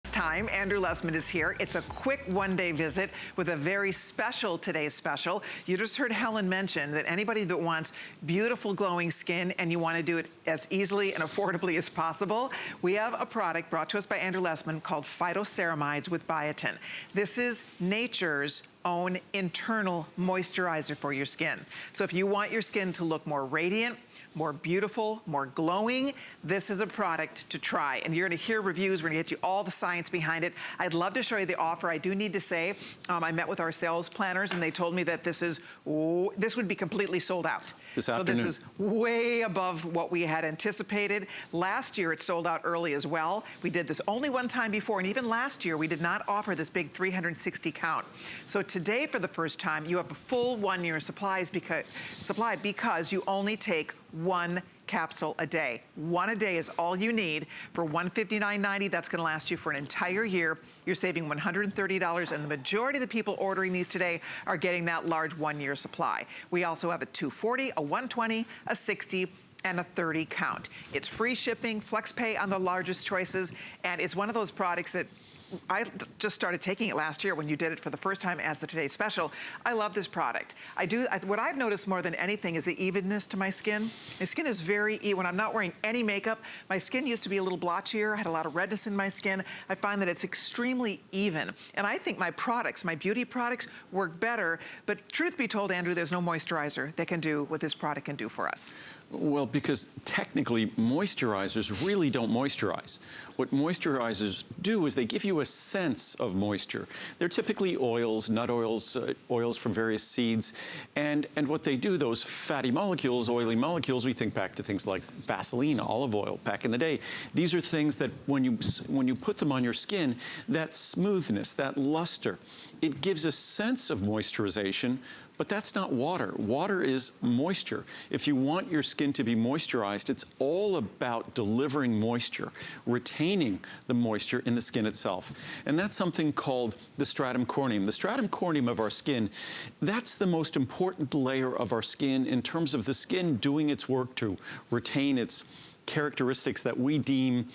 Time. Andrew Lessman is here. It's a quick one-day visit with a very special today's special. You just heard Helen mention that anybody that wants beautiful glowing skin and you want to do it as easily and affordably as possible, we have a product brought to us by Andrew Lessman called Phytoceramides with Biotin. This is nature's own internal moisturizer for your skin. So if you want your skin to look more radiant, more beautiful, more glowing, this is a product to try. And you're gonna hear reviews, we're gonna get you all the science behind it. I'd love to show you the offer. I do need to say, I met with our sales planners and they told me that this would be completely sold out. This afternoon. So this is way above what we had anticipated. Last year it sold out early as well. We did this only one time before, and even last year we did not offer this big 360 count. So today for the first time you have a full 1 year supply because you only take one capsule a day. One a day is all you need for $159.90. That's gonna last you for an entire year. You're saving $130, and the majority of the people ordering these today are getting that large 1 year supply. We also have a 240, a 120, a 60, and a 30 count. It's free shipping, flex pay on the largest choices, and it's one of those products that I just started taking it last year when you did it for the first time as the Today's Special. I love this product. What I've noticed more than anything is the evenness to my skin. My skin is very even. When I'm not wearing any makeup, my skin used to be a little blotchier. I had a lot of redness in my skin. I find that it's extremely even. And I think my products, my beauty products, work better. But truth be told, Andrew, there's no moisturizer that can do what this product can do for us. Well, because technically moisturizers really don't moisturize. What moisturizers do is they give you a sense of moisture. They're typically oils, nut oils, oils from various seeds, and what they do, those fatty molecules, oily molecules, we think back to things like Vaseline, olive oil back in the day. These are things that when you put them on your skin, that smoothness, that luster, it gives a sense of moisturization. But that's not water. Water is moisture. If you want your skin to be moisturized, it's all about delivering moisture, retaining the moisture in the skin itself. And that's something called the stratum corneum. The stratum corneum of our skin, that's the most important layer of our skin in terms of the skin doing its work to retain its characteristics that we deem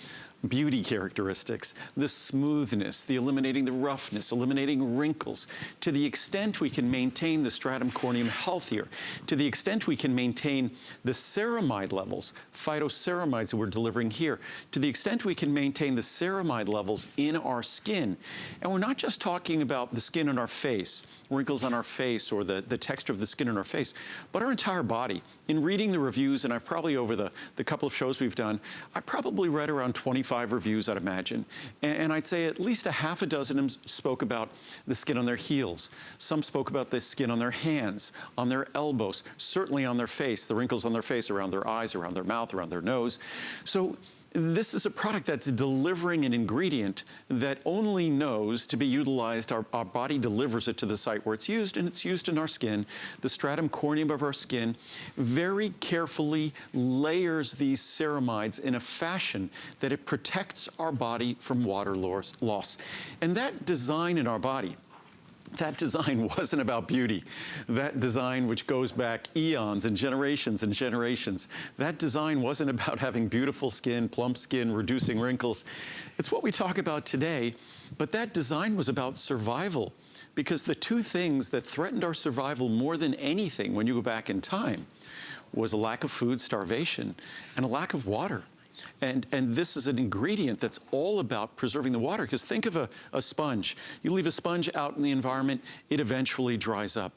beauty characteristics, the smoothness, the eliminating the roughness, eliminating wrinkles. To the extent we can maintain the stratum corneum healthier, to the extent we can maintain the ceramide levels, phytoceramides that we're delivering here, to the extent we can maintain the ceramide levels in our skin. And we're not just talking about the skin on our face, wrinkles on our face, or the texture of the skin on our face, but our entire body. In reading the reviews, and I've probably over the couple of shows we've done, I probably read around 25 reviews, I'd imagine. And I'd say at least a half a dozen of them spoke about the skin on their heels. Some spoke about the skin on their hands, on their elbows, certainly on their face, the wrinkles on their face, around their eyes, around their mouth, around their nose. So this is a product that's delivering an ingredient that only knows to be utilized. Our body delivers it to the site where it's used, and it's used in our skin. The stratum corneum of our skin very carefully layers these ceramides in a fashion that it protects our body from water loss. And that design in our body, that design wasn't about beauty. That design, which goes back eons and generations, that design wasn't about having beautiful skin, plump skin, reducing wrinkles. It's what we talk about today, but that design was about survival, because the two things that threatened our survival more than anything when you go back in time was a lack of food, starvation, and a lack of water. And this is an ingredient that's all about preserving the water, because think of a sponge. You leave a sponge out in the environment, it eventually dries up.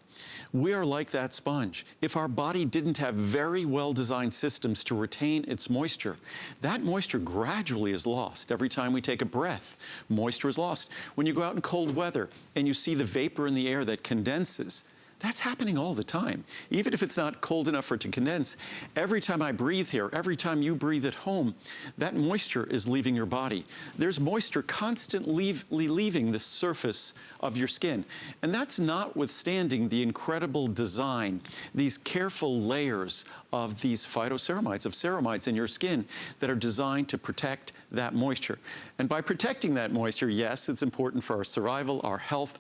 We are like that sponge. If our body didn't have very well-designed systems to retain its moisture, that moisture gradually is lost. Every time we take a breath, moisture is lost. When you go out in cold weather and you see the vapor in the air that condenses, that's happening all the time. Even if it's not cold enough for it to condense, every time I breathe here, every time you breathe at home, that moisture is leaving your body. There's moisture constantly leaving the surface of your skin. And that's notwithstanding the incredible design, these careful layers of these phytoceramides, of ceramides in your skin that are designed to protect, that moisture. And by protecting that moisture, yes, it's important for our survival, our health,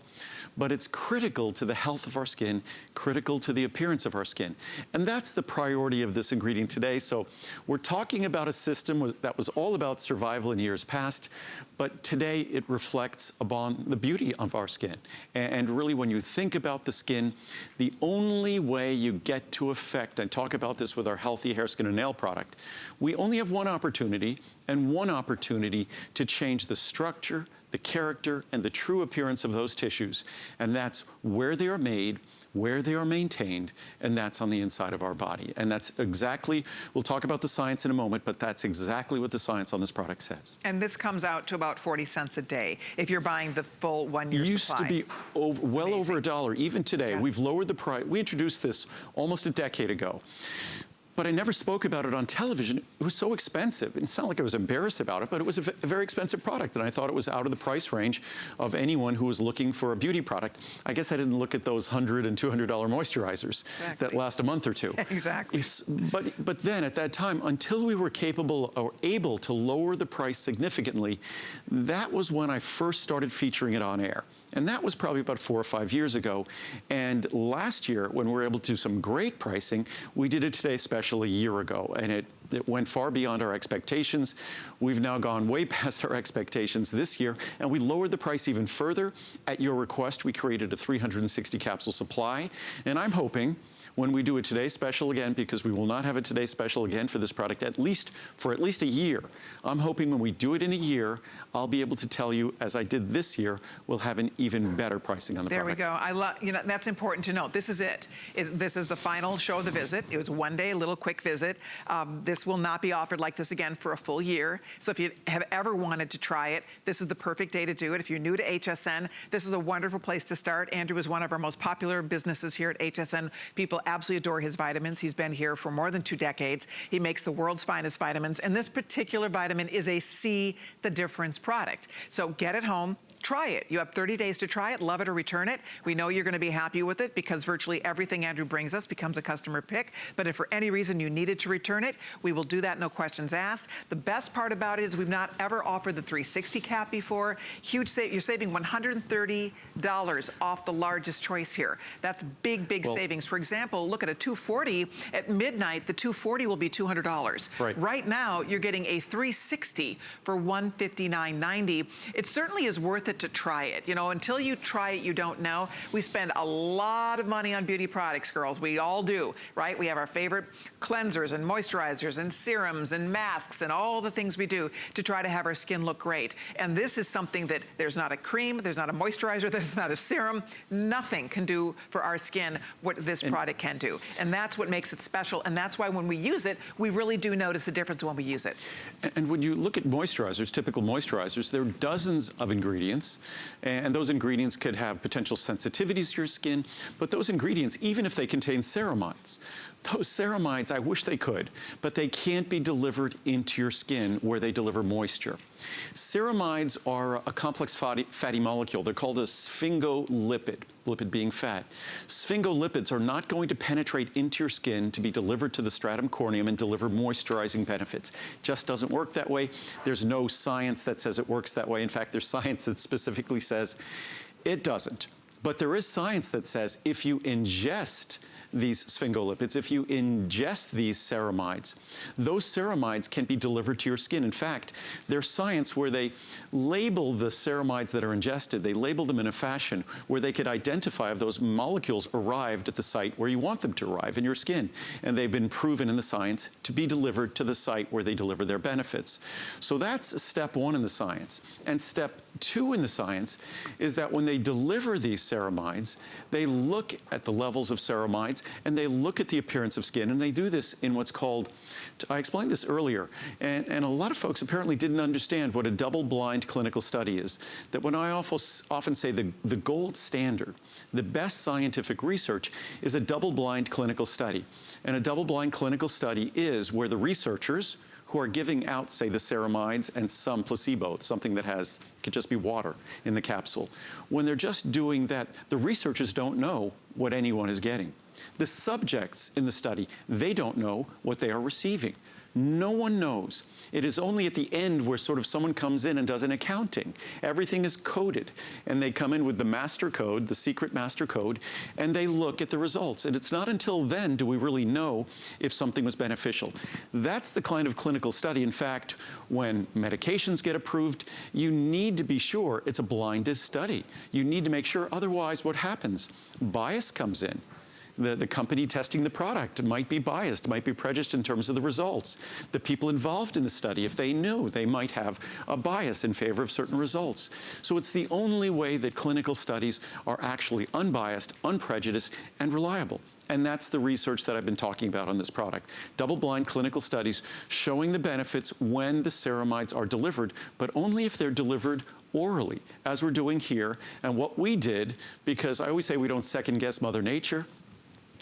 but it's critical to the health of our skin, critical to the appearance of our skin. And that's the priority of this ingredient today. So we're talking about a system that was all about survival in years past, but today it reflects upon the beauty of our skin. And really, when you think about the skin, the only way you get to effect, and talk about this with our Healthy Hair, Skin, and Nail product, we only have one opportunity, and one opportunity to change the structure, the character, and the true appearance of those tissues. And that's where they are made, where they are maintained, and that's on the inside of our body. And that's exactly, we'll talk about the science in a moment, but that's exactly what the science on this product says. And this comes out to about 40 cents a day if you're buying the full 1 year Used supply. to be well over $1. Even today, Yeah. we've lowered the price. We introduced this almost a decade ago. But I never spoke about it on television. It was so expensive. It sounded like I was embarrassed about it, but it was a very expensive product, and I thought it was out of the price range of anyone who was looking for a beauty product. I guess I didn't look at those $100 and $200 moisturizers that last a month or two. Exactly. But then at that time, until we were capable or able to lower the price significantly, that was when I first started featuring it on air. And that was probably about 4 or 5 years ago. And last year, when we were able to do some great pricing, we did a Today Special a year ago, and it went far beyond our expectations. We've now gone way past our expectations this year, and we lowered the price even further. At your request, we created a 360 capsule supply, and I'm hoping when we do a Today Special again, because we will not have a Today Special again for this product for at least a year. I'm hoping when we do it in a year, I'll be able to tell you, as I did this year, we'll have an even better pricing on the There product. we go. I love, that's important to note. This is it. This is the final show of the visit. It was 1 day, a little quick visit. This will not be offered like this again for a full year. So if you have ever wanted to try it, this is the perfect day to do it. If you're new to HSN, this is a wonderful place to start. Andrew is one of our most popular businesses here at HSN. People absolutely adore his vitamins. He's been here for more than 2 decades. He makes the world's finest vitamins, and this particular vitamin is a See the Difference product. So get it home. Try it. You have 30 days to try it, love it or return it. We know you're going to be happy with it because virtually everything Andrew brings us becomes a customer pick. But if for any reason you needed to return it, we will do that, no questions asked. The best part about it is we've not ever offered the 360 cap before. Huge save. You're saving $130 off the largest choice here. That's big savings. For example, look at a 240 at midnight. The 240 will be $200. Right. Right now, you're getting a 360 for $159.90. It certainly is worth it to try it. You know, until you try it, you don't know. We spend a lot of money on beauty products, girls. We all do, right? We have our favorite cleansers and moisturizers and serums and masks and all the things we do to try to have our skin look great. And this is something that there's not a cream, there's not a moisturizer, there's not a serum. Nothing can do for our skin what this product can do. And that's what makes it special. And that's why when we use it, we really do notice the difference when we use it. And when you look at moisturizers, typical moisturizers, there are dozens of ingredients, and those ingredients could have potential sensitivities to your skin, but those ingredients, even if they contain ceramides, those ceramides, I wish they could, but they can't be delivered into your skin where they deliver moisture. Ceramides are a complex fatty molecule. They're called a sphingolipid, lipid being fat. Sphingolipids are not going to penetrate into your skin to be delivered to the stratum corneum and deliver moisturizing benefits. It just doesn't work that way. There's no science that says it works that way. In fact, there's science that specifically says it doesn't. But there is science that says if you ingest these sphingolipids, if you ingest these ceramides, those ceramides can be delivered to your skin. In fact, there's science where they label the ceramides that are ingested, they label them in a fashion where they could identify if those molecules arrived at the site where you want them to arrive in your skin. And they've been proven in the science to be delivered to the site where they deliver their benefits. So that's step 1 in the science. And step 2 in the science is that when they deliver these ceramides, they look at the levels of ceramides and they look at the appearance of skin, and they do this in what's called, I explained this earlier, and a lot of folks apparently didn't understand what a double-blind clinical study is. That when I often say the gold standard, the best scientific research is a double-blind clinical study. And a double-blind clinical study is where the researchers who are giving out, say, the ceramides and some placebo, something that could just be water in the capsule. When they're just doing that, the researchers don't know what anyone is getting. The subjects in the study, they don't know what they are receiving. No one knows. It is only at the end where sort of someone comes in and does an accounting. Everything is coded, and they come in with the master code, the secret master code, and they look at the results. And it's not until then do we really know if something was beneficial. That's the kind of clinical study. In fact, when medications get approved, you need to be sure it's a blinded study. You need to make sure, otherwise what happens? Bias comes in. The company testing the product might be biased, might be prejudiced in terms of the results. The people involved in the study, if they knew, they might have a bias in favor of certain results. So it's the only way that clinical studies are actually unbiased, unprejudiced, and reliable. And that's the research that I've been talking about on this product. Double-blind clinical studies showing the benefits when the ceramides are delivered, but only if they're delivered orally, as we're doing here. And what we did, because I always say we don't second-guess Mother Nature,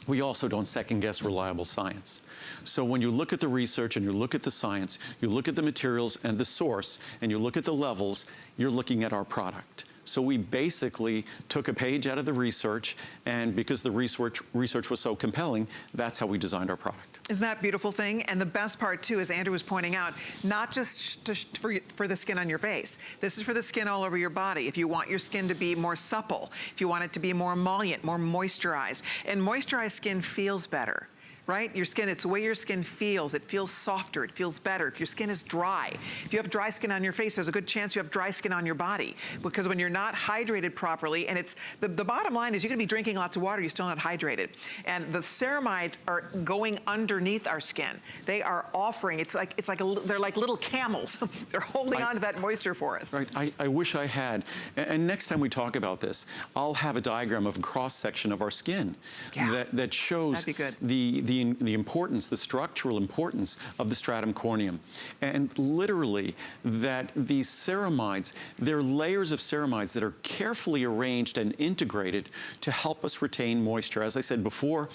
we also don't second-guess reliable science. So when you look at the research and you look at the science, you look at the materials and the source, and you look at the levels, you're looking at our product. So we basically took a page out of the research, and because the research was so compelling, that's how we designed our product. Isn't that a beautiful thing? And the best part, too, as Andrew was pointing out, not just for the skin on your face. This is for the skin all over your body. If you want your skin to be more supple, if you want it to be more emollient, more moisturized. And moisturized skin feels better. Right? Your skin, it's the way your skin feels. It feels softer, it feels better. If your skin is dry, if you have dry skin on your face, there's a good chance you have dry skin on your body. Because when you're not hydrated properly, and it's, the bottom line is you're gonna be drinking lots of water, you're still not hydrated. And the ceramides are going underneath our skin. They are offering, they're like little camels. They're holding on to that moisture for us. Right, I wish I had. And next time we talk about this, I'll have a diagram of a cross-section of our skin that shows the importance, the structural importance of the stratum corneum. And literally that these ceramides, they're layers of ceramides that are carefully arranged and integrated to help us retain moisture. As I said before,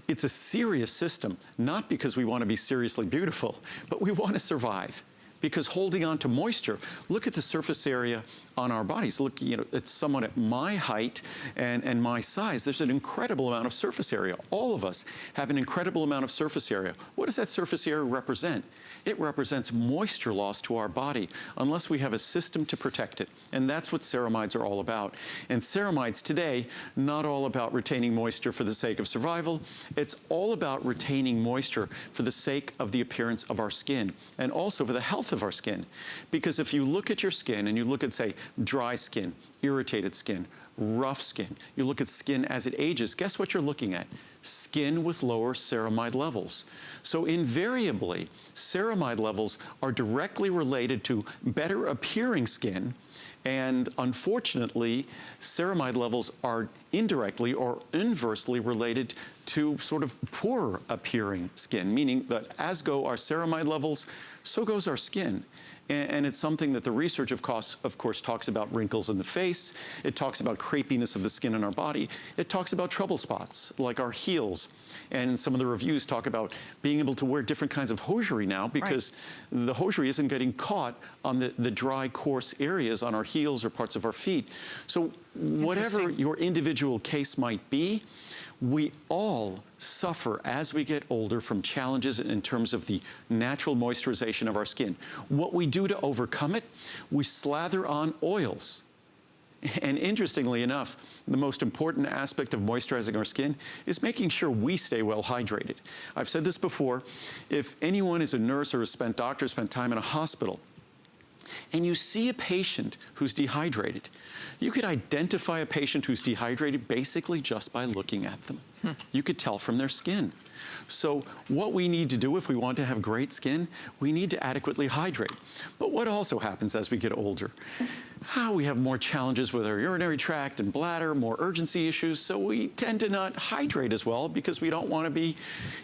it's a serious system, not because we want to be seriously beautiful, but we want to survive. Because holding on to moisture, look at the surface area on our bodies. Look, you know, it's someone at my height and my size. There's an incredible amount of surface area. All of us have an incredible amount of surface area. What does that surface area represent? It represents moisture loss to our body unless we have a system to protect it. And that's what ceramides are all about. And ceramides today, not all about retaining moisture for the sake of survival. It's all about retaining moisture for the sake of the appearance of our skin and also for the health of our skin. Because if you look at your skin and you look at, say, dry skin, irritated skin, rough skin, you look at skin as it ages, guess what you're looking at? Skin with lower ceramide levels. So invariably, ceramide levels are directly related to better appearing skin, and unfortunately, ceramide levels are indirectly or inversely related to sort of poorer appearing skin, meaning that as go our ceramide levels, so goes our skin. And it's something that the research, of course, talks about wrinkles in the face. It talks about crepiness of the skin in our body. It talks about trouble spots, like our heels. And some of the reviews talk about being able to wear different kinds of hosiery now because the hosiery isn't getting caught on the dry, coarse areas on our heels or parts of our feet. So whatever your individual case might be, we all suffer as we get older from challenges in terms of the natural moisturization of our skin. What we do to overcome it, we slather on oils. And interestingly enough, the most important aspect of moisturizing our skin is making sure we stay well hydrated. I've said this before, if anyone is a nurse or has spent time in a hospital, and you see a patient who's dehydrated, you could identify a patient who's dehydrated basically just by looking at them. You could tell from their skin. So what we need to do if we want to have great skin, we need to adequately hydrate. But what also happens as we get older? We have more challenges with our urinary tract and bladder, more urgency issues, so we tend to not hydrate as well because we don't want to be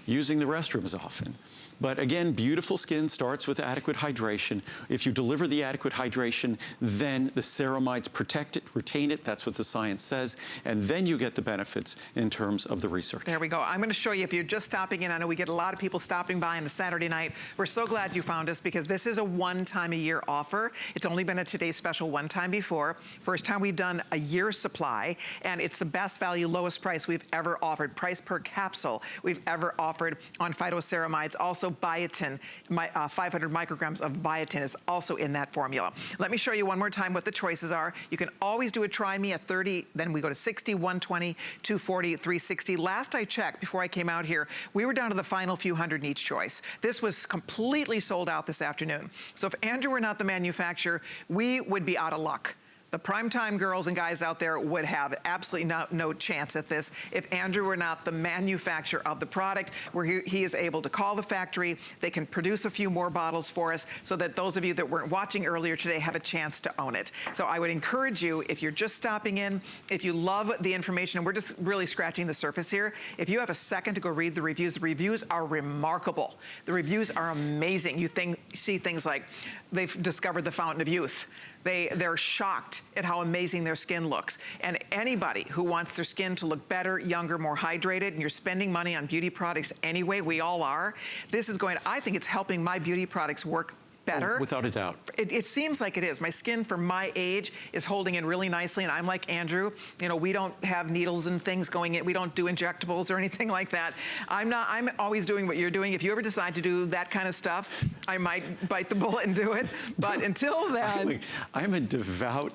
using the restroom as often. But again, beautiful skin starts with adequate hydration. If you deliver the adequate hydration, then the ceramides protect it, retain it, that's what the science says, and then you get the benefits in terms of the the research. There we go. I'm going to show you, if you're just stopping in, I know we get a lot of people stopping by on a Saturday night. We're so glad you found us because this is a one-time-a-year offer. It's only been a Today's Special one time before. First time we've done a year's supply, and it's the best value, lowest price we've ever offered. Price per capsule we've ever offered on phytoceramides. Also biotin, 500 micrograms of biotin is also in that formula. Let me show you one more time what the choices are. You can always do a Try Me at 30, then we go to 60, 120, 240, 360. Last I checked, before I came out here, we were down to the final few hundred in each choice. This was completely sold out this afternoon. So if Andrew were not the manufacturer, we would be out of luck. The primetime girls and guys out there would have absolutely no chance at this if Andrew were not the manufacturer of the product, where he is able to call the factory. They can produce a few more bottles for us so that those of you that weren't watching earlier today have a chance to own it. So I would encourage you, if you're just stopping in, if you love the information, and we're just really scratching the surface here, if you have a second to go read the reviews are remarkable. The reviews are amazing. You see things like they've discovered the fountain of youth. They're shocked at how amazing their skin looks. And anybody who wants their skin to look better, younger, more hydrated, and you're spending money on beauty products anyway, we all are, this is going, I think it's helping my beauty products work better. Oh, without a doubt. It seems like it is. My skin for my age is holding in really nicely, and I'm like Andrew. You know, we don't have needles and things going in. We don't do injectables or anything like that. I'm always doing what you're doing. If you ever decide to do that kind of stuff, I might bite the bullet and do it. But until then... I'm a devout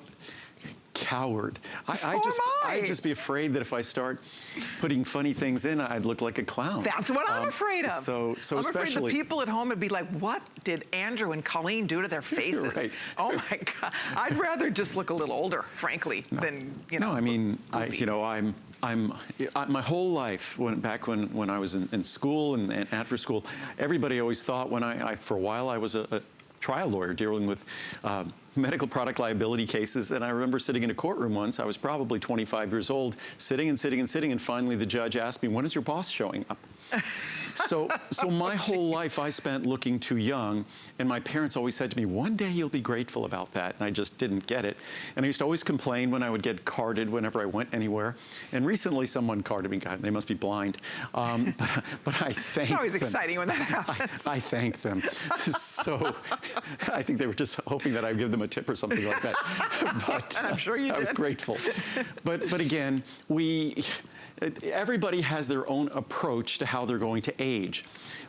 coward. I'd just be afraid that if I start putting funny things in, I'd look like a clown. That's what I'm afraid of. So I'm especially afraid the people at home would be like, what did Andrew and Colleen do to their faces? Right. Oh my God. I'd rather just look a little older, frankly, than, you know. No, I mean, my whole life, back when I was in school and after school, everybody always thought for a while I was a trial lawyer dealing with medical product liability cases. And I remember sitting in a courtroom once, I was probably 25 years old, sitting, and finally the judge asked me, when is your boss showing up? So my whole life I spent looking too young, and my parents always said to me, one day you'll be grateful about that, and I just didn't get it. And I used to always complain when I would get carded whenever I went anywhere. And recently someone carded me, God, they must be blind. But I thanked them. It's always exciting when that happens. I thanked them. So I think they were just hoping that I'd give them a tip or something like that. But I'm sure you did. I was grateful. But again, everybody has their own approach to how they're going to age.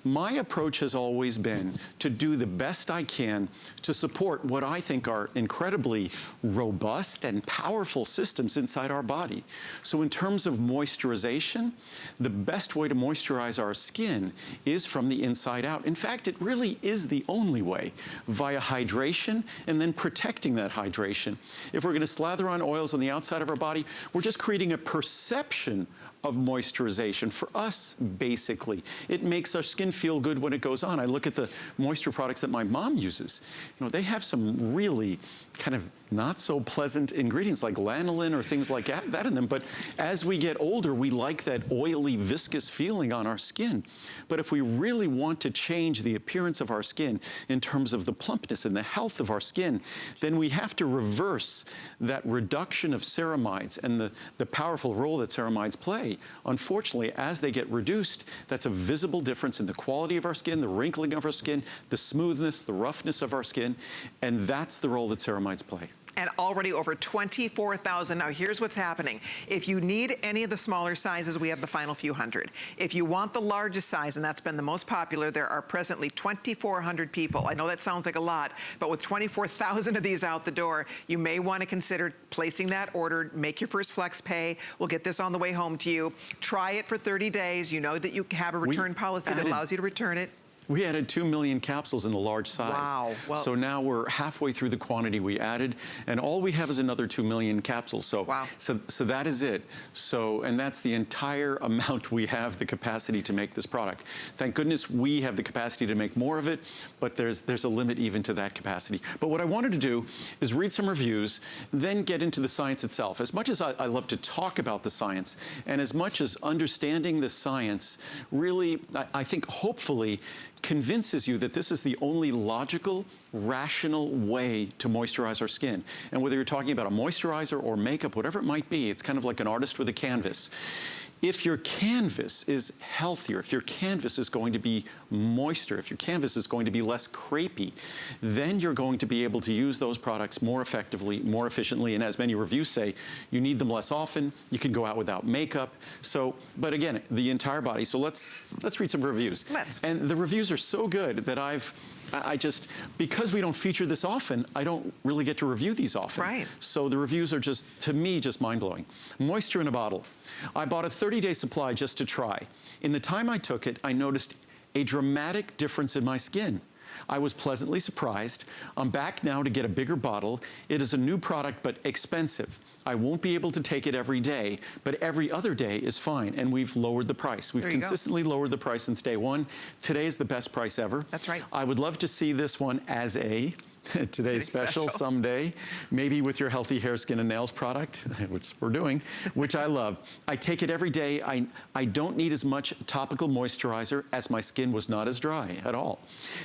My approach has always been to do the best I can to support what I think are incredibly robust and powerful systems inside our body. So in terms of moisturization, the best way to moisturize our skin is from the inside out. In fact, it really is the only way, via hydration and then protecting that hydration. If we're going to slather on oils on the outside of our body, we're just creating a perception of moisturization. For us, basically, it makes our skin feel good when it goes on. I look at the moisture products that my mom uses. You know, they have some really kind of not so pleasant ingredients like lanolin or things like that in them. But as we get older, we like that oily, viscous feeling on our skin. But if we really want to change the appearance of our skin in terms of the plumpness and the health of our skin, then we have to reverse that reduction of ceramides and the powerful role that ceramides play. Unfortunately, as they get reduced, that's a visible difference in the quality of our skin, the wrinkling of our skin, the smoothness, the roughness of our skin, and that's the role that ceramides play. And already over 24,000. Now here's what's happening. If you need any of the smaller sizes, we have the final few hundred. If you want the largest size, and that's been the most popular, there are presently 2,400 people. I know that sounds like a lot, but with 24,000 of these out the door, you may want to consider placing that order, make your first flex pay. We'll get this on the way home to you. Try it for 30 days. You know that you have a return policy that allows you to return it. We added 2 million capsules in the large size. Wow. Well, so now we're halfway through the quantity we added, and all we have is another 2 million capsules. So, wow. so that is it. And that's the entire amount we have the capacity to make this product. Thank goodness we have the capacity to make more of it, but there's a limit even to that capacity. But what I wanted to do is read some reviews, then get into the science itself. As much as I love to talk about the science, and as much as understanding the science really, I think, hopefully, convinces you that this is the only logical, rational way to moisturize our skin. And whether you're talking about a moisturizer or makeup, whatever it might be, it's kind of like an artist with a canvas. If your canvas is healthier, if your canvas is going to be moister, if your canvas is going to be less crepey, then you're going to be able to use those products more effectively, more efficiently, and as many reviews say, you need them less often, you can go out without makeup. So, but again, the entire body. So let's read some reviews. And the reviews are so good that I just, because we don't feature this often, I don't really get to review these often. Right. So the reviews are just, to me, just mind-blowing. Moisture in a bottle. I bought a 30-day supply just to try. In the time I took it, I noticed a dramatic difference in my skin. I was pleasantly surprised. I'm back now to get a bigger bottle. It is a new product, but expensive. I won't be able to take it every day, but every other day is fine, and we've lowered the price. We've consistently lowered the price since day one. Today is the best price ever. That's right. I would love to see this one as a today's special someday, maybe with your healthy hair, skin, and nails product, which we're doing, which I love. I take it every day. I don't need as much topical moisturizer as my skin was not as dry at all.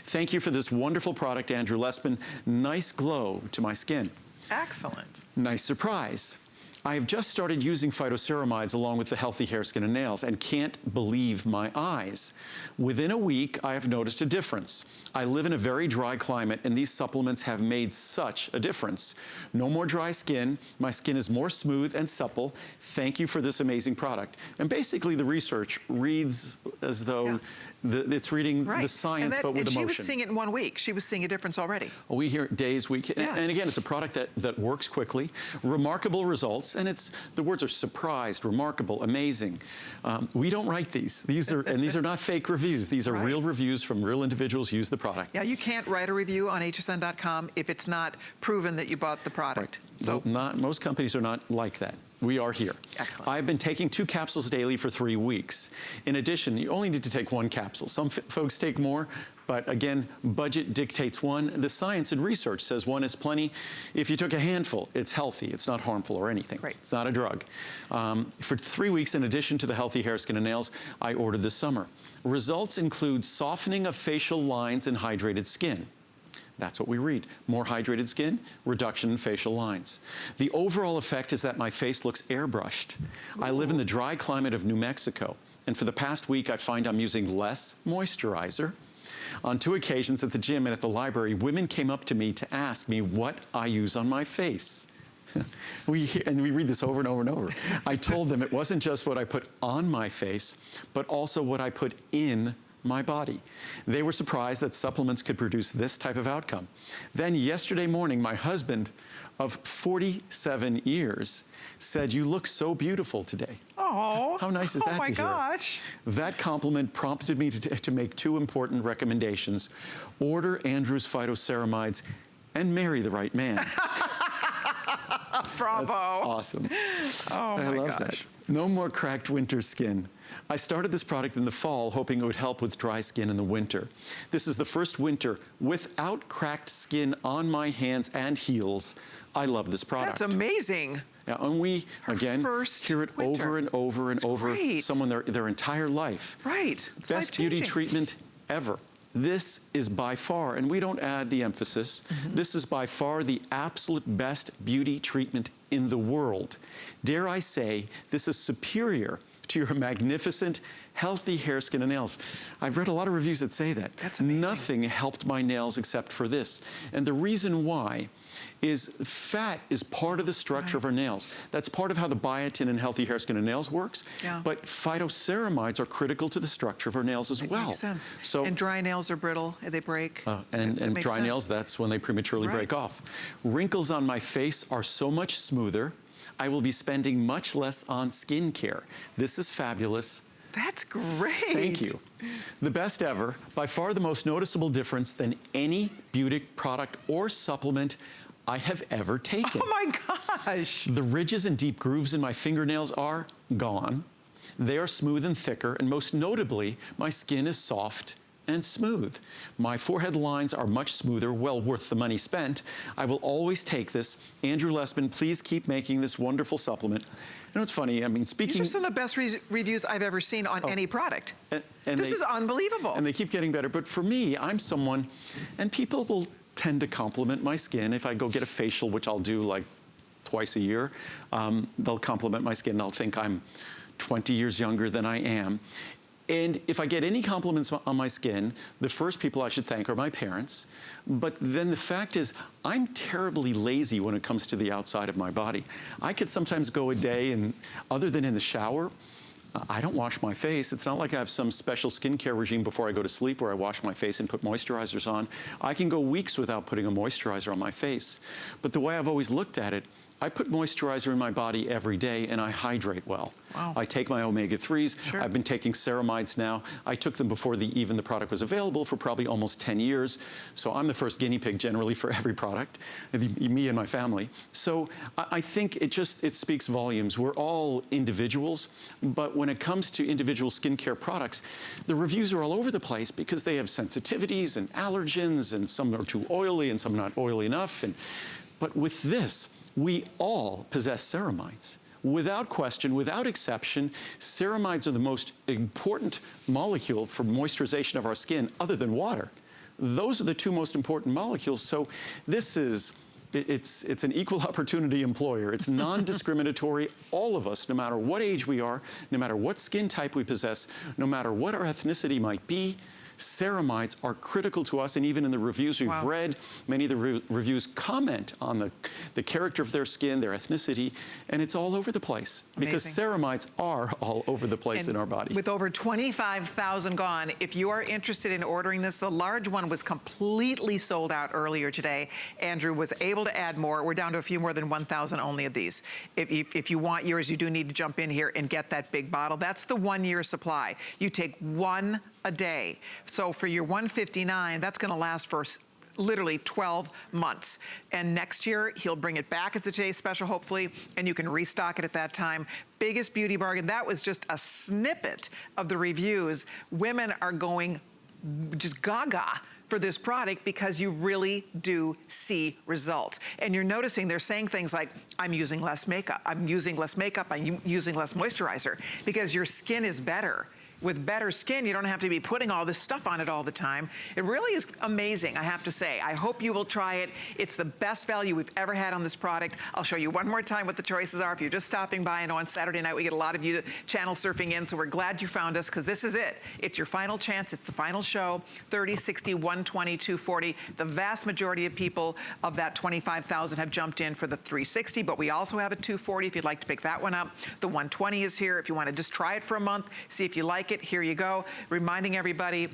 Thank you for this wonderful product, Andrew Lessman. Nice glow to my skin. Excellent. Nice surprise. I have just started using phytoceramides along with the healthy hair, skin, and nails and can't believe my eyes. Within a week, I have noticed a difference. I live in a very dry climate and these supplements have made such a difference. No more dry skin. My skin is more smooth and supple. Thank you for this amazing product. And basically the research reads as though it's reading the science, but with emotion. And she was seeing it in 1 week. She was seeing a difference already. We hear days, weeks, and again, it's a product that works quickly, remarkable results, and the words are surprised, remarkable, amazing. We don't write these. These are not fake reviews. These are real reviews from real individuals who use the product. Yeah, you can't write a review on hsn.com if it's not proven that you bought the product. So most companies are not like that. We are here. Excellent. I've been taking 2 capsules daily for 3 weeks. In addition, you only need to take 1 capsule. Some folks take more, but again, budget dictates 1. The science and research says 1 is plenty. If you took a handful, it's healthy. It's not harmful or anything. Right. It's not a drug. For 3 weeks, in addition to the healthy hair, skin, and nails, I ordered this summer. Results include softening of facial lines and hydrated skin. That's what we read. More hydrated skin, reduction in facial lines. The overall effect is that my face looks airbrushed. I live in the dry climate of New Mexico, and for the past week, I find I'm using less moisturizer. On 2 occasions at the gym and at the library, women came up to me to ask me what I use on my face. We read this over and over and over. I told them it wasn't just what I put on my face, but also what I put in my body. They were surprised that supplements could produce this type of outcome. Then yesterday morning, my husband of 47 years said, "You look so beautiful today." Oh, how nice is that to hear? Oh my gosh. That compliment prompted me to make 2 important recommendations. Order Andrew's phytoceramides and marry the right man. Bravo. That's awesome. Oh my I love gosh. that. No more cracked winter skin. I started this product in the fall, hoping it would help with dry skin in the winter. This is the first winter without cracked skin on my hands and heels. I love this product. That's amazing. Yeah, and we, again, hear it over and over and over. Someone their entire life. Right. It's best beauty treatment ever. This is by far, and we don't add the emphasis, this is by far the absolute best beauty treatment in the world. Dare I say, this is superior to your magnificent, healthy hair, skin, and nails. I've read a lot of reviews that say that. That's amazing. Nothing helped my nails except for this. And the reason why is fat is part of the structure of our nails. That's part of how the biotin in healthy hair, skin, and nails works. Yeah. But phytoceramides are critical to the structure of our nails as well. Makes sense. So, and dry nails are brittle, they break. and dry nails, that's when they prematurely break off. Wrinkles on my face are so much smoother. I will be spending much less on skincare. This is fabulous. That's great. Thank you. The best ever, by far the most noticeable difference than any beauty product or supplement I have ever taken. Oh my gosh. The ridges and deep grooves in my fingernails are gone. They are smooth and thicker, and most notably, my skin is soft and smooth. My forehead lines are much smoother, well worth the money spent. I will always take this. Andrew Lessman, please keep making this wonderful supplement. You know, it's funny, I mean, speaking... These are some of the best reviews I've ever seen on any product. And this is unbelievable. And they keep getting better. But for me, I'm someone, and people will tend to compliment my skin. If I go get a facial, which I'll do like twice a year, they'll compliment my skin. They'll think I'm 20 years younger than I am. And if I get any compliments on my skin, the first people I should thank are my parents. But then the fact is, I'm terribly lazy when it comes to the outside of my body. I could sometimes go a day and, other than in the shower, I don't wash my face. It's not like I have some special skincare regime before I go to sleep where I wash my face and put moisturizers on. I can go weeks without putting a moisturizer on my face. But the way I've always looked at it, I put moisturizer in my body every day and I hydrate well. Wow. I take my omega-3s. Sure. I've been taking ceramides now. I took them before even the product was available for probably almost 10 years. So I'm the first guinea pig generally for every product, me and my family. So I think it speaks volumes. We're all individuals, but when it comes to individual skincare products, the reviews are all over the place because they have sensitivities and allergens, and some are too oily and some not oily enough. But with this, we all possess ceramides. Without question, without exception, ceramides are the most important molecule for moisturization of our skin other than water. Those are the two most important molecules. So this is, it's an equal opportunity employer. It's non-discriminatory. All of us, no matter what age we are, no matter what skin type we possess, no matter what our ethnicity might be, ceramides are critical to us, and even in the reviews we've read, many of the reviews comment on the character of their skin, their ethnicity, and it's all over the place. Amazing. Because ceramides are all over the place And in our body. with over 25,000 gone, if you are interested in ordering this, the large one was completely sold out earlier today. Andrew was able to add more. We're down to a few more than 1,000 only of these. If you want yours, you do need to jump in here and get that big bottle. That's the 1-year supply. You take one a day. So for your $159, that's going to last for literally 12 months. And next year, he'll bring it back as a today's special, hopefully, and you can restock it at that time. Biggest beauty bargain. That was just a snippet of the reviews. Women are going just gaga for this product because you really do see results. And you're noticing they're saying things like, I'm using less makeup, I'm using less moisturizer, because your skin is better. With better skin, you don't have to be putting all this stuff on it all the time. It really is amazing, I have to say. I hope you will try it. It's the best value we've ever had on this product. I'll show you one more time what the choices are if you're just stopping by. I know on Saturday night we get a lot of you channel surfing in, so we're glad you found us, because this is it. It's your final chance. It's the final show. 30, 60, 120, 240. The vast majority of people of that 25,000 have jumped in for the 360, but we also have a 240 if you'd like to pick that one up. The 120 is here if you want to just try it for a month, see if you like it. Here you go. Reminding everybody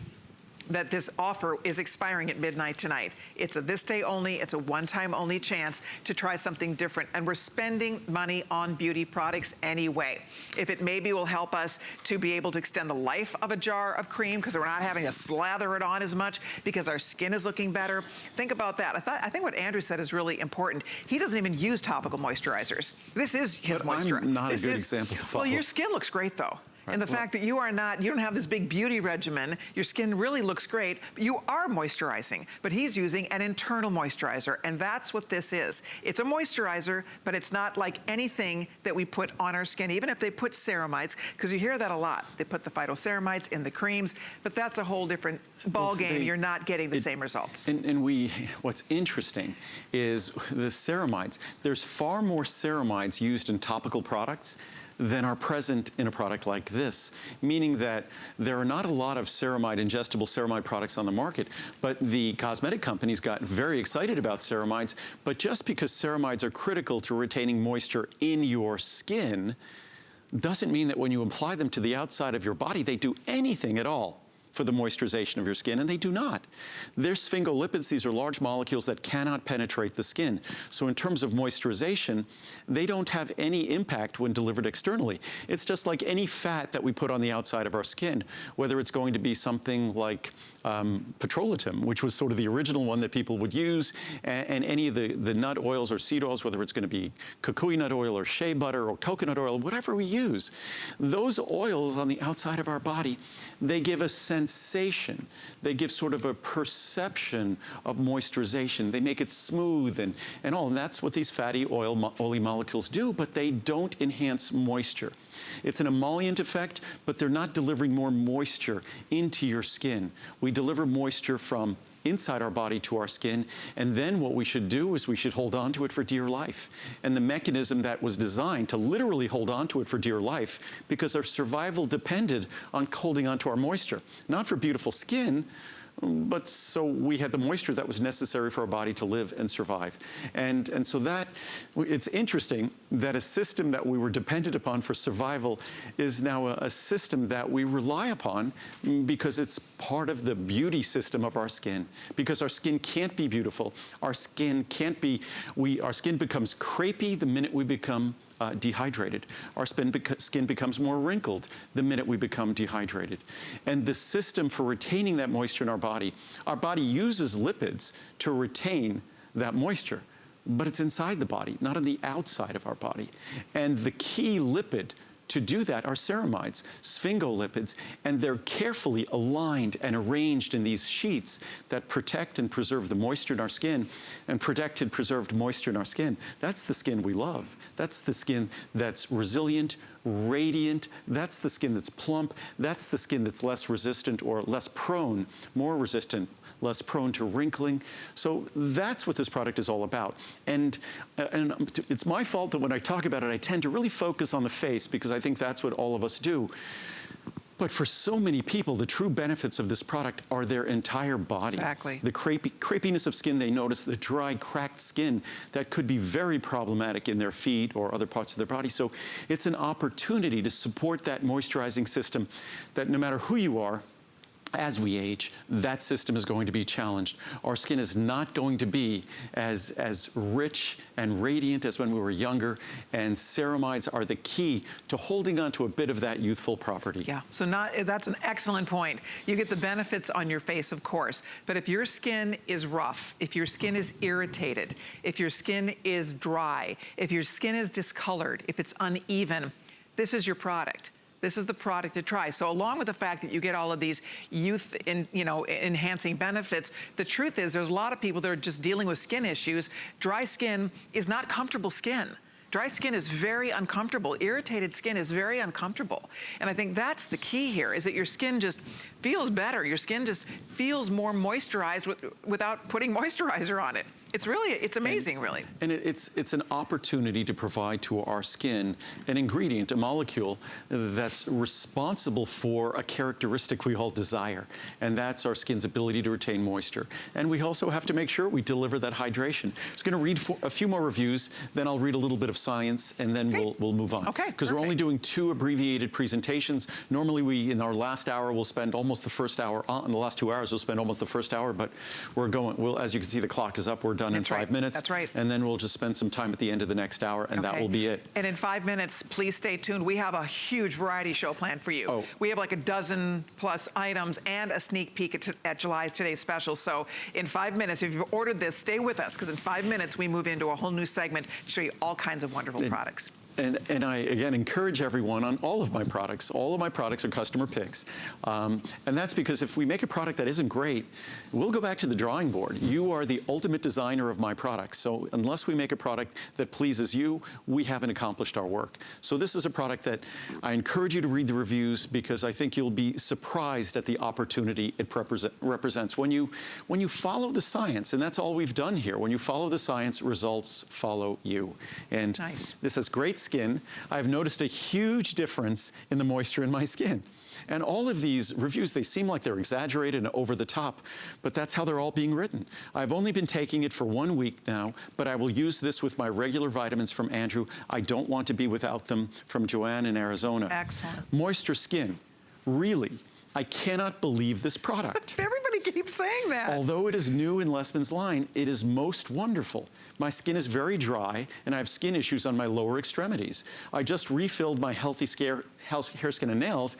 that this offer is expiring at midnight tonight. It's a this day only, it's a one-time only chance to try something different. And we're spending money on beauty products anyway. If it maybe will help us to be able to extend the life of a jar of cream, because we're not having to slather it on as much, because our skin is looking better. Think about that. I think what Andrew said is really important. He doesn't even use topical moisturizers. This is his moisturizer. I'm not a good example to follow. Well, your skin looks great though. Right. And the fact that you don't have this big beauty regimen, your skin really looks great, but you are moisturizing. But he's using an internal moisturizer, and that's what this is. It's a moisturizer, but it's not like anything that we put on our skin, even if they put ceramides, because you hear that a lot. They put the phytoceramides in the creams, but that's a whole different ball game. You're not getting the same results. What's interesting is the ceramides. There's far more ceramides used in topical products than are present in a product like this, meaning that there are not a lot of ingestible ceramide products on the market, but the cosmetic companies got very excited about ceramides. But just because ceramides are critical to retaining moisture in your skin doesn't mean that when you apply them to the outside of your body, they do anything at all for the moisturization of your skin, and they do not. They're sphingolipids. These are large molecules that cannot penetrate the skin. So in terms of moisturization, they don't have any impact when delivered externally. It's just like any fat that we put on the outside of our skin, whether it's going to be something like petrolatum, which was sort of the original one that people would use, and any of the nut oils or seed oils, whether it's going to be kukui nut oil or shea butter or coconut oil, whatever we use. Those oils on the outside of our body, they give a sensation. They give sort of a perception of moisturization. They make it smooth and all, and that's what these fatty oily molecules do, but they don't enhance moisture. It's an emollient effect, but they're not delivering more moisture into your skin. We deliver moisture from inside our body to our skin, and then what we should do is we should hold on to it for dear life. And the mechanism that was designed to literally hold on to it for dear life, because our survival depended on holding on to our moisture, not for beautiful skin, but so we had the moisture that was necessary for our body to live and survive. And so that, it's interesting that a system that we were dependent upon for survival is now a system that we rely upon because it's part of the beauty system of our skin. Because our skin can't be beautiful. Our skin can't be, our skin becomes crepey the minute we become dehydrated. Our skin becomes more wrinkled the minute we become dehydrated. And the system for retaining that moisture in our body uses lipids to retain that moisture, but it's inside the body, not on the outside of our body. And the key lipid to do that are ceramides, sphingolipids, and they're carefully aligned and arranged in these sheets that protect and preserve the moisture in our skin. And protected, preserved moisture in our skin, that's the skin we love. That's the skin that's resilient, radiant. That's the skin that's plump. That's the skin that's less resistant or less prone, more resistant, less prone to wrinkling. So that's what this product is all about. And it's my fault that when I talk about it, I tend to really focus on the face because I think that's what all of us do. But for so many people, the true benefits of this product are their entire body. Exactly. The crepiness of skin they notice, the dry, cracked skin that could be very problematic in their feet or other parts of their body. So it's an opportunity to support that moisturizing system that no matter who you are, as we age, that system is going to be challenged. Our skin is not going to be as rich and radiant as when we were younger, and ceramides are the key to holding on to a bit of that youthful property. Yeah, so that's an excellent point. You get the benefits on your face, of course, but if your skin is rough, if your skin is irritated, if your skin is dry, if your skin is discolored, if it's uneven, this is your product. This is the product to try. So along with the fact that you get all of these enhancing benefits, the truth is there's a lot of people that are just dealing with skin issues. Dry skin is not comfortable skin. Dry skin is very uncomfortable. Irritated skin is very uncomfortable. And I think that's the key here, is that your skin just feels better. Your skin just feels more moisturized without putting moisturizer on it. It's amazing, really. And it's an opportunity to provide to our skin an ingredient, a molecule that's responsible for a characteristic we all desire, and that's our skin's ability to retain moisture. And we also have to make sure we deliver that hydration. I'm just going to read a few more reviews, then I'll read a little bit of science, and then we'll move on. Okay. Because we're only doing 2 abbreviated presentations. Normally, in our last hour, we'll spend almost the first hour. In the last 2 hours, we'll spend almost the first hour, but we're going. As you can see, the clock is up. We're done in 5 minutes. That's right. And then we'll just spend some time at the end of the next hour, and that will be it. And in 5 minutes, please stay tuned. We have a huge variety show planned for you. Oh. We have like a dozen plus items and a sneak peek at July's Today's Special. So in 5 minutes, if you've ordered this, stay with us, because in 5 minutes, we move into a whole new segment to show you all kinds of wonderful products. And I, again, encourage everyone on all of my products. All of my products are customer picks. And that's because if we make a product that isn't great, we'll go back to the drawing board. You are the ultimate designer of my products. So unless we make a product that pleases you, we haven't accomplished our work. So this is a product that I encourage you to read the reviews, because I think you'll be surprised at the opportunity it represents. When you follow the science, and that's all we've done here, when you follow the science, results follow you. And this has great skin. I've noticed a huge difference in the moisture in my skin. And all of these reviews, they seem like they're exaggerated and over the top, but that's how they're all being written. I've only been taking it for 1 week now, but I will use this with my regular vitamins from Andrew. I don't want to be without them from Joanne in Arizona. Excellent. Moisture skin, really. I cannot believe this product. Everybody keeps saying that. Although it is new in Lessman's line, it is most wonderful. My skin is very dry, and I have skin issues on my lower extremities. I just refilled my Healthy Hair, Skin, and Nails,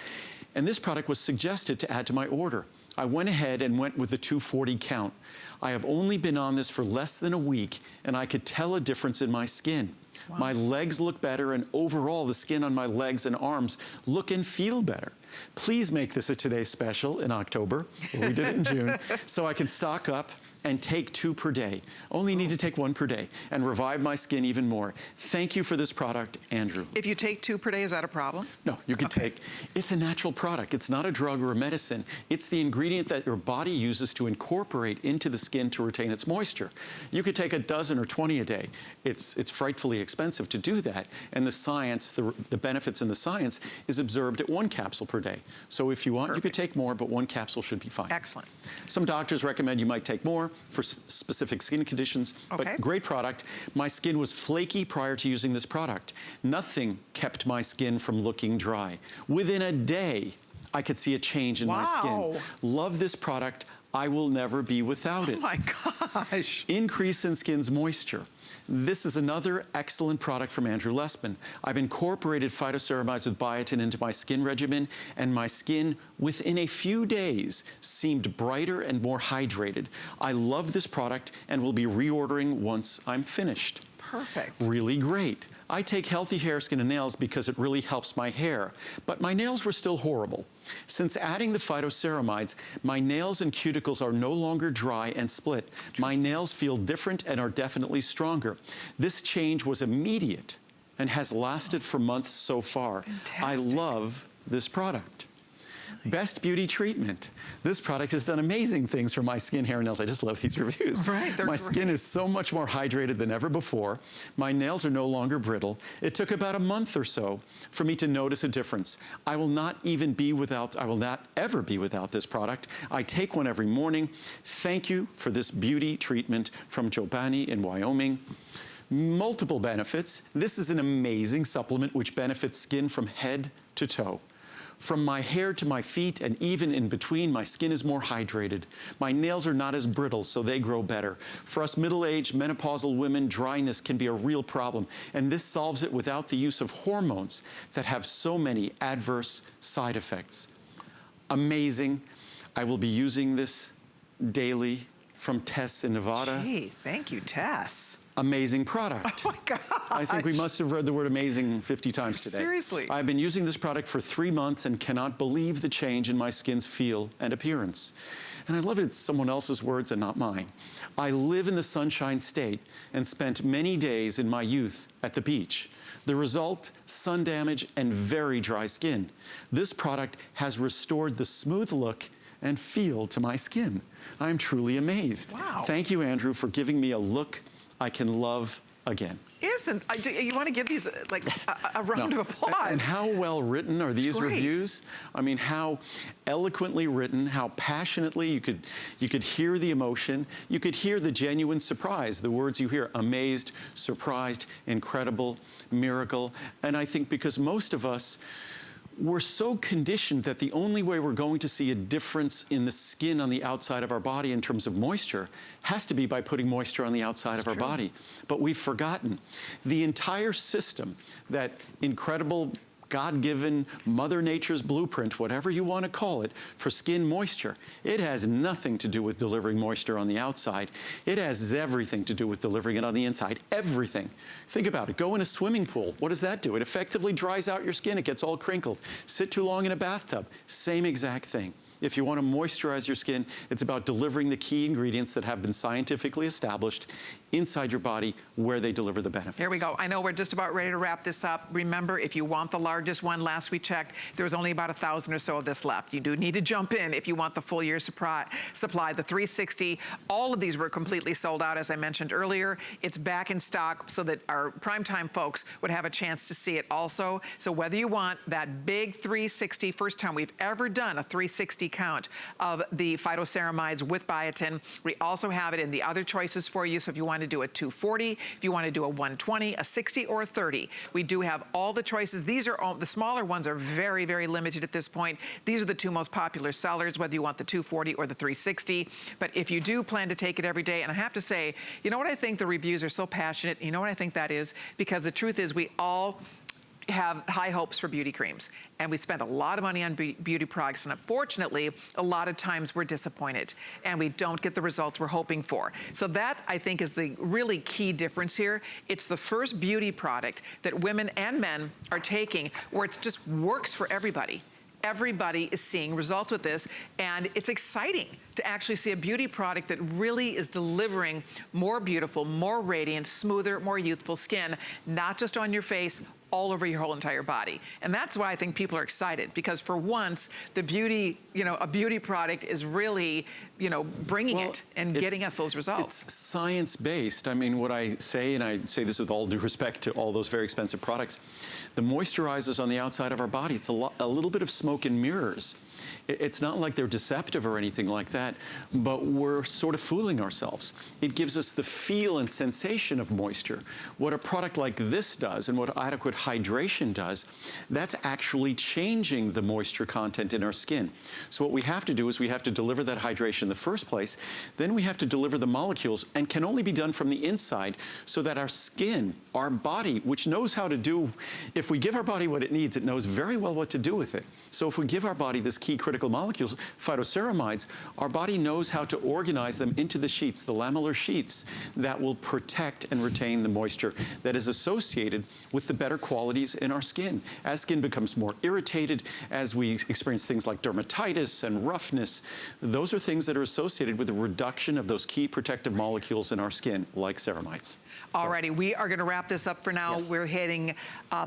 and this product was suggested to add to my order. I went ahead and went with the 240 count. I have only been on this for less than a week, and I could tell a difference in my skin. Wow. My legs look better, and overall, the skin on my legs and arms look and feel better. Please make this a Today Special in October. We did it in June, so I can stock up and take 2 per day. Only need to take 1 per day and revive my skin even more. Thank you for this product, Andrew. If you take 2 per day, is that a problem? No, you can take, it's a natural product. It's not a drug or a medicine. It's the ingredient that your body uses to incorporate into the skin to retain its moisture. You could take a dozen or 20 a day. It's frightfully expensive to do that. And the science, the benefits in the science is observed at 1 capsule per day. So if you want, you could take more, but 1 capsule should be fine. Excellent. Some doctors recommend you might take more for specific skin conditions, but great product. My skin was flaky prior to using this product. Nothing kept my skin from looking dry. Within a day, I could see a change in my skin. Love this product. I will never be without it. Oh my gosh. Increase in skin's moisture. This is another excellent product from Andrew Lessman. I've incorporated phytoceramides with biotin into my skin regimen, and my skin, within a few days, seemed brighter and more hydrated. I love this product and will be reordering once I'm finished. Perfect. Really great. I take Healthy Hair, Skin and Nails because it really helps my hair, but my nails were still horrible. Since adding the phytoceramides, my nails and cuticles are no longer dry and split. My nails feel different and are definitely stronger. This change was immediate and has lasted for months so far. Fantastic. I love this product. Best beauty treatment. This product has done amazing things for my skin, hair, and nails. I just love these reviews. Right, they're my great. skin is so much more hydrated than ever before. My nails are no longer brittle. It took about a month or so for me to notice a difference. I will not ever be without this product. I take one every morning. Thank you for this beauty treatment from Jobani in Wyoming. Multiple benefits. This is an amazing supplement which benefits skin from head to toe. From my hair to my feet and even in between, my skin is more hydrated. My nails are not as brittle, so they grow better. For us middle-aged menopausal women, dryness can be a real problem, and this solves it without the use of hormones that have so many adverse side effects. Amazing. I will be using this daily from Tess in Nevada. Gee, thank you, Tess. Amazing product. Oh my God. I think we must have read the word amazing 50 times today. Seriously. I've been using this product for 3 months and cannot believe the change in my skin's feel and appearance. And I love it's someone else's words and not mine. I live in the Sunshine State and spent many days in my youth at the beach. The result, sun damage and very dry skin. This product has restored the smooth look and feel to my skin. I'm truly amazed. Wow. Thank you, Andrew, for giving me a look I can love again. You want to give these like a round of applause. And how well written are these reviews? I mean, how eloquently written, how passionately you could hear the emotion, you could hear the genuine surprise, the words you hear: amazed, surprised, incredible, miracle. And I think because most of us, we're so conditioned that the only way we're going to see a difference in the skin on the outside of our body in terms of moisture has to be by putting moisture on the outside of our body. But we've forgotten the entire system, that incredible God-given Mother Nature's blueprint, whatever you want to call it, for skin moisture. It has nothing to do with delivering moisture on the outside. It has everything to do with delivering it on the inside. Everything. Think about it. Go in a swimming pool. What does that do? It effectively dries out your skin. It gets all crinkled. Sit too long in a bathtub. Same exact thing. If you want to moisturize your skin, it's about delivering the key ingredients that have been scientifically established inside your body where they deliver the benefits. Here we go. I know we're just about ready to wrap this up. Remember, if you want the largest one, last we checked, there was only about 1,000 or so of this left. You do need to jump in if you want the full year supply. The 360, all of these were completely sold out, as I mentioned earlier. It's back in stock so that our primetime folks would have a chance to see it also. So whether you want that big 360, first time we've ever done a 360 count of the phytoceramides with biotin, we also have it in the other choices for you. So if you want to do a 240, if you want to do a 120, a 60, or a 30, we do have all the choices. These are all, the smaller ones are very, very limited at this point. These are the 2 most popular sellers, whether you want the 240 or the 360. But if you do plan to take it every day, and I have to say, you know what I think the reviews are so passionate, you know what I think that is? Because the truth is we all have high hopes for beauty creams, and we spend a lot of money on beauty products, and unfortunately a lot of times we're disappointed and we don't get the results we're hoping for. So that, I think, is the really key difference here. It's the first beauty product that women and men are taking where it just works for everybody. everybody is seeing results with this, and it's exciting to actually see a beauty product that really is delivering more beautiful, more radiant, smoother, more youthful skin, not just on your face, all over your whole entire body. And that's why I think people are excited, because for once, the beauty, a beauty product is really, bringing it and getting us those results. It's science-based. I mean, what I say, and I say this with all due respect to all those very expensive products, the moisturizers on the outside of our body, it's a little bit of smoke and mirrors. It's not like they're deceptive or anything like that, but we're sort of fooling ourselves. It gives us the feel and sensation of moisture. What a product like this does and what adequate hydration does, that's actually changing the moisture content in our skin. So what we have to do is we have to deliver that hydration in the first place, then we have to deliver the molecules, and can only be done from the inside, so that our skin, our body, which knows how to do, if we give our body what it needs, it knows very well what to do with it. So if we give our body this key critical molecules, phytoceramides, our body knows how to organize them into the sheets, the lamellar sheets, that will protect and retain the moisture that is associated with the better qualities in our skin. As skin becomes more irritated, as we experience things like dermatitis and roughness, those are things that are associated with the reduction of those key protective molecules in our skin, like ceramides. Alrighty, we are going to wrap this up for now. Yes. We're hitting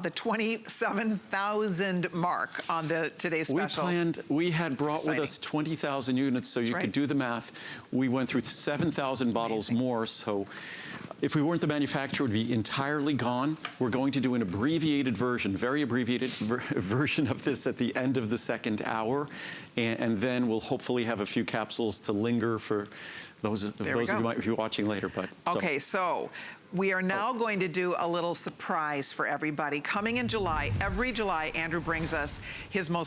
the 27,000 mark on today's special. We had brought with us 20,000 units, so you could do the math. We went through 7,000 bottles more, so if we weren't the manufacturer, it would be entirely gone. We're going to do an abbreviated version, very abbreviated version of this at the end of the second hour, and then we'll hopefully have a few capsules to linger for those of you who might be watching later. Okay, so we are now going to do a little surprise for everybody. Coming in July, every July, Andrew brings us his most